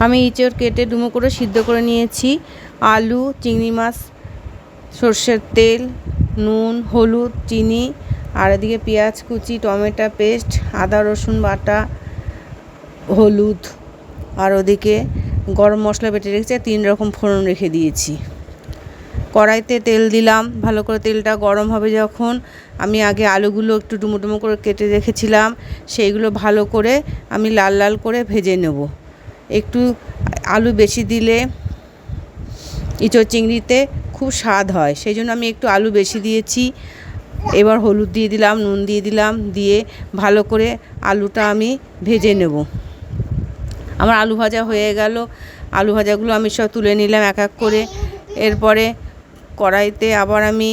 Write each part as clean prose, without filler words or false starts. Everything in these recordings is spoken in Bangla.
আমি ইঁচড় কেটে ডুমো করে সিদ্ধ করে নিয়েছি। আলু, চিংড়ি মাছ, সর্ষের তেল, নুন, হলুদ, চিনি, আর এদিকে পেঁয়াজ কুচি, টমেটো পেস্ট, আদা রসুন বাটা, হলুদ, আর ওদিকে গরম মশলা বেটে রেখেছি। 3 রকম ফোড়ন রেখে দিয়েছি। কড়াইতে তেল দিলাম, ভালো করে তেলটা গরম হবে যখন, আমি আগে আলুগুলো একটু ডুমো ডুমো করে কেটে রেখেছিলাম, সেইগুলো ভালো করে আমি লাল লাল করে ভেজে নেব। একটু আলু বেশি দিলে ইঁচড় চিংড়িতে খুব স্বাদ হয়, সেই জন্য আমি একটু আলু বেশি দিয়েছি। এবার হলুদ দিয়ে দিলাম, নুন দিয়ে দিলাম, দিয়ে ভালো করে আলুটা আমি ভেজে নেব। আমার আলু ভাজা হয়ে গেল। আলু ভাজাগুলো আমি সব তুলে নিলাম এক এক করে। এরপরে কড়াইতে আবার আমি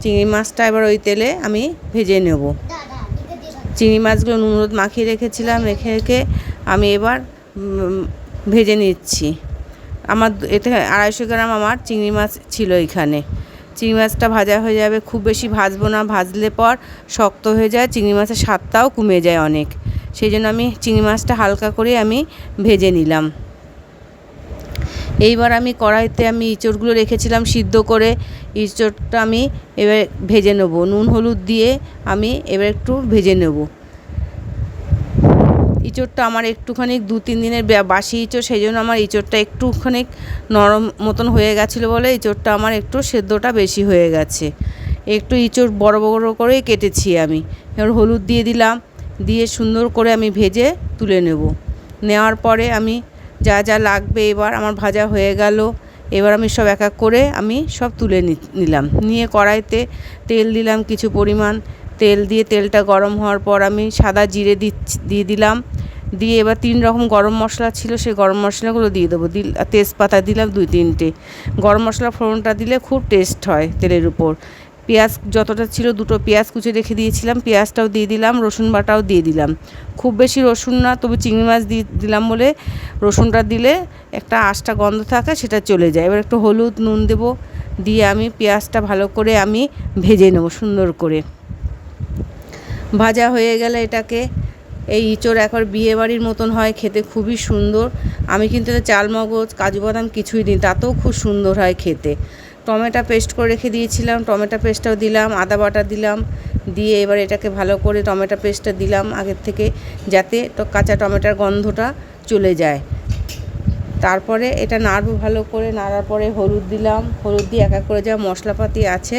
চিংড়ি মাছটা এবার ওই তেলে আমি ভেজে নেব। চিংড়ি মাছগুলো নুন হলুদ মাখিয়ে রেখেছিলাম, রেখে আমি এবার ভেজে নিচ্ছি। আমার এতে 250 গ্রাম আমার চিংড়ি মাছ ছিল এখানে। চিংড়ি মাছটা ভাজা হয়ে যাবে, খুব বেশি ভাজবো না, ভাজলে পর শক্ত হয়ে যায়, চিংড়ি মাছের স্বাদটাও কমে যায় অনেক। সেই জন্য আমি চিংড়ি মাছটা হালকা করে আমি ভেজে নিলাম। এইবার আমি কড়াইতে আমি ইঁচড়গুলো রেখেছিলাম সিদ্ধ করে, ইঁচড়টা আমি এবার ভেজে নেব। নুন হলুদ দিয়ে আমি এবার একটু ভেজে নেব। ইঁচড়টা আমার একটুখানি 2-3 দিনের বাসি ইঁচড়, সেই জন্য আমার ইঁচড়টা একটুখানি নরম মতন হয়ে গেছিলো বলে ইঁচড়টা আমার একটু সেদ্ধটা বেশি হয়ে গেছে। একটু ইঁচড় বড় বড় করেই কেটেছি আমি। এবার হলুদ দিয়ে দিলাম, দিয়ে সুন্দর করে আমি ভেজে তুলে নেব। নেওয়ার পরে আমি যা যা লাগবে এবার আমার ভাজা হয়ে গেল। এবার আমি সব এক এক করে আমি সব তুলে নিলাম। নিয়ে কড়াইতে তেল দিলাম কিছু পরিমাণ, তেল দিয়ে তেলটা গরম হওয়ার পর আমি সাদা জিরে দিয়ে দিলাম। দিয়ে এবার 3 রকম গরম মশলা ছিল, সেই গরম মশলাগুলো দিয়ে দেবো। তেজপাতা দিলাম 2-3টে। গরম মশলা ফোড়নটা দিলে খুব টেস্ট হয় তেলের উপর। পেঁয়াজ যতটা ছিল 2টো পেঁয়াজ কুচি রেখে দিয়েছিলাম, পেঁয়াজটাও দিয়ে দিলাম, রসুন বাটাও দিয়ে দিলাম। খুব বেশি রসুন না, তবে চিংড়ি মাছ দিলাম বলে রসুনটা দিলে একটা আঁশটা গন্ধ থাকে, সেটা চলে যায়। এবার একটু হলুদ নুন দেবো, দিয়ে আমি পেঁয়াজটা ভালো করে আমি ভেজে নেব সুন্দর করে। ভাজা হয়ে গেলে এটাকে, এই ইঁচড় একবার বিয়েবাড়ির মতন হয় খেতে, খুবই সুন্দর। আমি কিন্তু চাল মগজ কাজু বাদাম কিছুই দিই, তাতেও খুব সুন্দর হয় খেতে। টমেটো পেস্ট করে রেখে দিয়েছিলাম, টমেটো পেস্টটাও দিলাম, আদা বাটা দিলাম, দিয়ে এবার এটাকে ভালো করে টমেটো পেস্টটা দিলাম আগের থেকে, যাতে কাঁচা টমেটোর গন্ধটা চলে যায়। তারপরে এটা নাড়বো ভালো করে। নাড়ার পরে হলুদ দিলাম, হলুদ দিয়ে এক এক করে যা মশলাপাতি আছে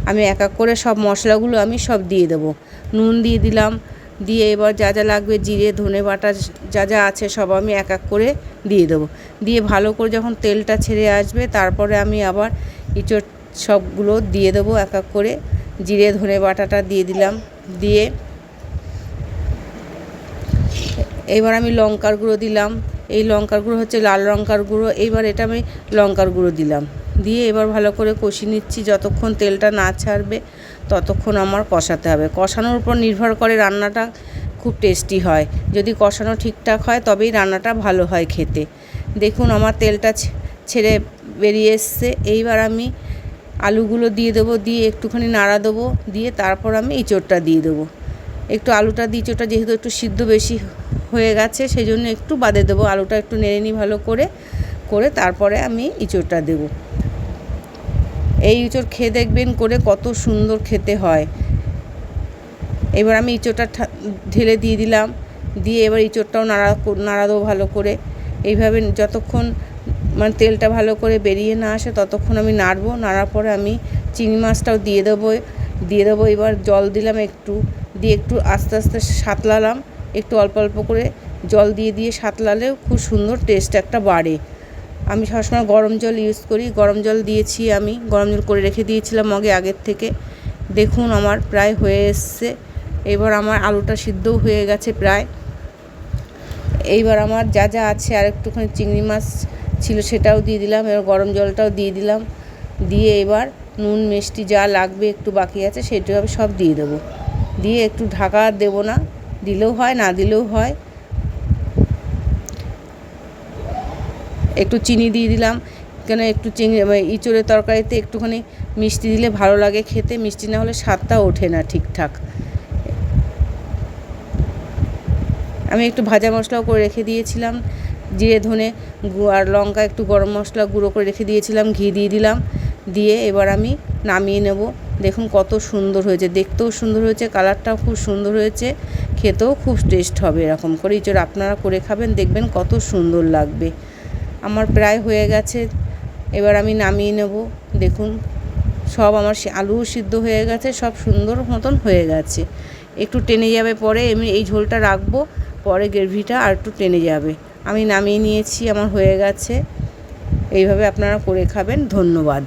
আমি এক এক করে সব মশলাগুলো আমি সব দিয়ে দেবো। নুন দিয়ে দিলাম, দিয়ে এবার যা যা লাগবে জিরে ধনে বাটা যা যা আছে সব আমি এক এক করে দিয়ে দেবো। দিয়ে ভালো করে যখন তেলটা ছেড়ে আসবে, তারপরে আমি আবার ইঁচড় সবগুলো দিয়ে দেবো এক এক করে। জিরে ধনে বাটাটা দিয়ে দিলাম, দিয়ে এবার আমি লঙ্কার গুঁড়ো দিলাম। এই লঙ্কার গুঁড়ো হচ্ছে লাল লঙ্কার গুঁড়ো। এইবার এটা আমি লঙ্কার গুঁড়ো দিলাম, দিয়ে এবার ভালো করে কষিয়ে নিচ্ছি। যতক্ষণ তেলটা না ছাড়বে ততক্ষণ আমার কষাতে হবে। কষানোর উপর নির্ভর করে রান্নাটা খুব টেস্টি হয়। যদি কষানো ঠিকঠাক হয় তবেই রান্নাটা ভালো হয় খেতে। দেখুন আমার তেলটা ছেড়ে বেরিয়ে এসছে। এইবার আমি আলুগুলো দিয়ে দেবো, দিয়ে একটুখানি নাড়া দেবো, দিয়ে তারপর আমি ইঁচড়টা দিয়ে দেবো। একটু আলুটা দিয়ে ইঁচড়টা যেহেতু একটু সিদ্ধ বেশি হয়ে গেছে, সেই জন্য একটু বাদে দেবো। আলুটা একটু নেড়ে নিই ভালো করে করে, তারপরে আমি ইঁচড়টা দেবো। এই ইঁচড় খেয়ে দেখবেন করে কত সুন্দর খেতে হয়। এবার আমি ইঁচড়টা ঢেলে দিয়ে দিলাম, দিয়ে এবার ইঁচড়টাও নাড়া দেবো ভালো করে। এইভাবে যতক্ষণ মানে তেলটা ভালো করে বেরিয়ে না আসে ততক্ষণ আমি নাড়বো। নাড়ার পরে আমি চিংড়ি মাছটাও দিয়ে দেবো। এবার জল দিলাম একটু, দিয়ে একটু আস্তে আস্তে সাঁতলালাম, একটু অল্প অল্প করে জল দিয়ে সাঁতলালেও খুব সুন্দর টেস্ট একটা বাড়ে। আমি সবসময় গরম জল ইউজ করি। গরম জল দিয়েছি, আমি গরম জল করে রেখে দিয়েছিলাম মগে আগের থেকে। দেখুন আমার প্রায় হয়ে এসছে। এবার আমার আলুটা সিদ্ধও হয়ে গেছে প্রায়। এইবার আমার যা যা আছে আর একটুখানি চিংড়ি মাছ ছিল সেটাও দিয়ে দিলাম, এবার গরম জলটাও দিয়ে দিলাম, দিয়ে এবার নুন মিষ্টি যা লাগবে একটু বাকি আছে সেটাও আমি সব দিয়ে দেবো। দিয়ে একটু ঢাকা দেবো না, দিলেও হয় না দিলেও হয়। একটু চিনি দিয়ে দিলাম, কেন একটু ইঁচড়ের তরকারিতে একটুখানি মিষ্টি দিলে ভালো লাগে খেতে, মিষ্টি না হলে স্বাদটা ওঠে না ঠিকঠাক। আমি একটু ভাজা মশলাও করে রেখে দিয়েছিলাম, জিরে ধনে আর লঙ্কা একটু গরম মশলা গুঁড়ো করে রেখে দিয়েছিলাম, ঘি দিয়ে দিলাম, দিয়ে এবার আমি নামিয়ে নেব। দেখুন কত সুন্দর হয়েছে, দেখতেও সুন্দর হয়েছে, কালারটাও খুব সুন্দর হয়েছে, খেতেও খুব টেস্ট হবে। এরকম করে ইঁচড় আপনারা করে খাবেন, দেখবেন কত সুন্দর লাগবে। আমার প্রায় হয়ে গেছে, এবার আমি নামিয়ে নেব। দেখুন সব আমার আলুও সিদ্ধ হয়ে গেছে, সব সুন্দর মতন হয়ে গেছে। একটু টেনে যাবে পরে, আমি এই ঝোলটা রাখবো, পরে গ্রেভিটা আর একটু টেনে যাবে। আমি নামিয়ে নিয়েছি, আমার হয়ে গেছে। এইভাবে আপনারা করে খাবেন। ধন্যবাদ।